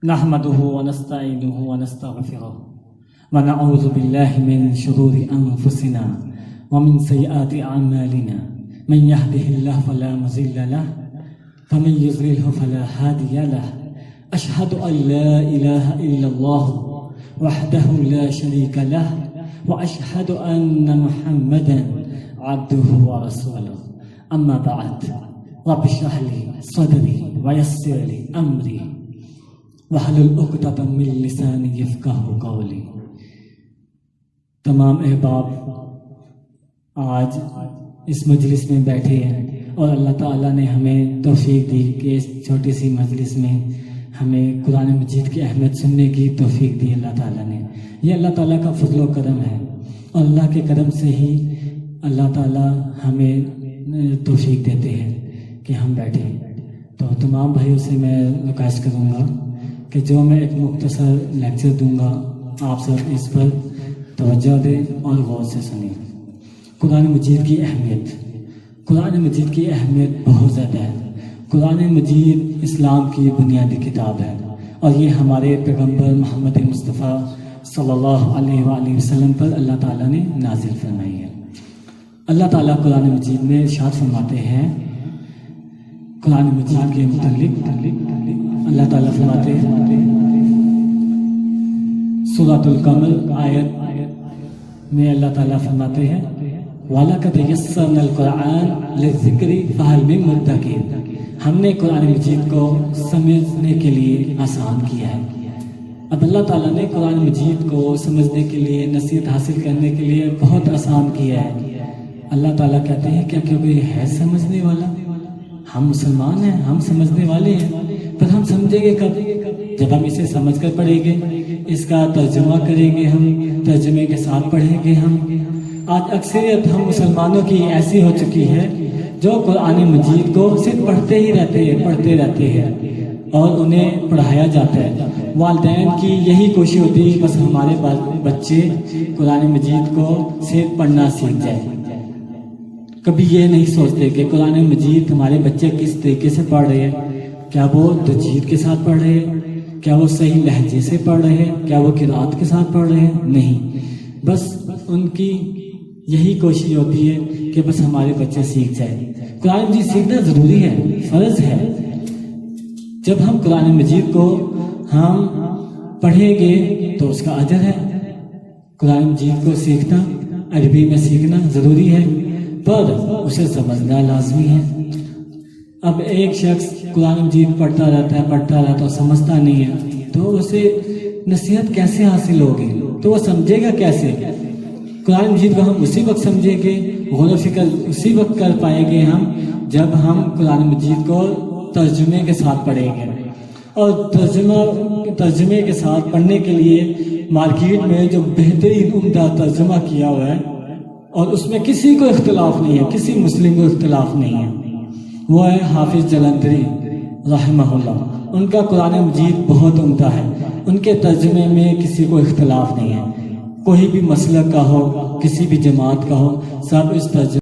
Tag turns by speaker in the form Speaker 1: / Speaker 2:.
Speaker 1: نحمده ونستعينه ونستغفره ونعوذ بالله من شرور أنفسنا ومن سيئات أعمالنا من يهده الله فلا مضل له ومن يضلل فلا هادي له أشهد أن لا إله إلا الله وحده لا شريك له وأشهد أن محمدا عبده ورسوله أما بعد رب اشرح لي صدري ويسر لي أمري واحلل عقدۃ من لسانی یفقہوا قولی۔ تمام احباب آج اس مجلس میں بیٹھے ہیں اور اللہ تعالیٰ نے ہمیں توفیق دی کہ اس چھوٹی سی مجلس میں ہمیں قرآن مجید کی اہمیت سننے کی توفیق دی اللہ تعالیٰ نے۔ یہ اللہ تعالیٰ کا فضل و کرم ہے اور اللہ کے کرم سے ہی اللہ تعالیٰ ہمیں توفیق دیتے ہیں کہ ہم بیٹھیں۔ تو تمام بھائیوں سے میں ریکویسٹ کروں گا کہ جو میں ایک مختصر لیکچر دوں گا آپ سب اس پر توجہ دیں اور غور سے سنیں۔ قرآن مجید کی اہمیت، قرآن مجید کی اہمیت بہت زیادہ ہے۔ قرآن مجید اسلام کی بنیادی کتاب ہے اور یہ ہمارے پیغمبر محمد مصطفیٰ صلی اللہ علیہ وآلہ وسلم پر اللہ تعالیٰ نے نازل فرمائی ہے۔ اللہ تعالیٰ قرآن مجید میں ارشاد فرماتے ہیں، قرآن مجید کے متعلق اللہ تعالیٰ فرماتے ہیں سورۃ القمر آیت میں اللہ تعالیٰ فرماتے ہیں وَلَقَدْ يَسَّرْنَا الْقُرْآنَ لِلذِّكْرِ فَهَلْ مِن مُّدَّكِرٍ۔ ہم نے قرآن مجید کو سمجھنے کے لیے آسان کیا ہے۔ اب اللہ تعالیٰ نے قرآن مجید کو سمجھنے کے لیے، نصیحت حاصل کرنے کے لیے بہت آسان کیا ہے۔ اللہ تعالیٰ کہتے ہیں کیا کوئی ہے سمجھنے والا؟ ہم مسلمان ہیں، ہم سمجھنے والے ہیں، پر ہم سمجھیں گے کب؟ جب ہم اسے سمجھ کر پڑھیں گے، اس کا ترجمہ کریں گے، ہم ترجمے کے ساتھ پڑھیں گے۔ ہم آج اکثریت ہم مسلمانوں کی ایسی ہو چکی ہے جو قرآن مجید کو صرف پڑھتے ہی رہتے ہیں اور انہیں پڑھایا جاتا ہے۔ والدین کی یہی کوشش ہوتی ہے بس ہمارے بچے قرآن مجید کو صرف پڑھنا سیکھ جائیں۔ کبھی یہ نہیں سوچتے کہ قرآن مجید ہمارے بچے کس طریقے سے پڑھ رہے ہیں، کیا وہ تجوید کے ساتھ پڑھ رہے ہیں، کیا وہ صحیح لہجے سے پڑھ رہے ہیں، کیا وہ قرات کے ساتھ پڑھ رہے ہیں؟ نہیں، بس ان کی یہی کوشش ہوتی ہے کہ بس ہمارے بچے سیکھ جائیں۔ قرآن مجید سیکھنا ضروری ہے، فرض ہے۔ جب ہم قرآن مجید کو ہم پڑھیں گے تو اس کا اجر ہے۔ قرآن مجید کو سیکھنا، عربی میں سیکھنا ضروری ہے، پر اسے سمجھنا لازمی ہے۔ اب ایک شخص قرآن مجید پڑھتا رہتا ہے اور سمجھتا نہیں ہے تو اسے نصیحت کیسے حاصل ہوگی؟ تو وہ سمجھے گا کیسے؟ قرآن مجید کو ہم اسی وقت سمجھیں گے، غور و فکر اسی وقت کر پائیں گے ہم جب ہم قرآن مجید کو ترجمے کے ساتھ پڑھیں گے۔ اور ترجمے کے ساتھ پڑھنے کے لیے مارکیٹ میں جو بہترین عمدہ ترجمہ کیا ہوا ہے اور اس میں کسی کو اختلاف نہیں ہے، کسی مسلم کو اختلاف نہیں ہے، وہ ہے حافظ جلندری رحمہ اللہ۔ ان کا قرآن مجید بہت عمدہ ہے، ان کے ترجمے میں کسی کو اختلاف نہیں ہے، کوئی بھی مسلک کا ہو، کسی بھی جماعت کا ہو، سب اس ترجمے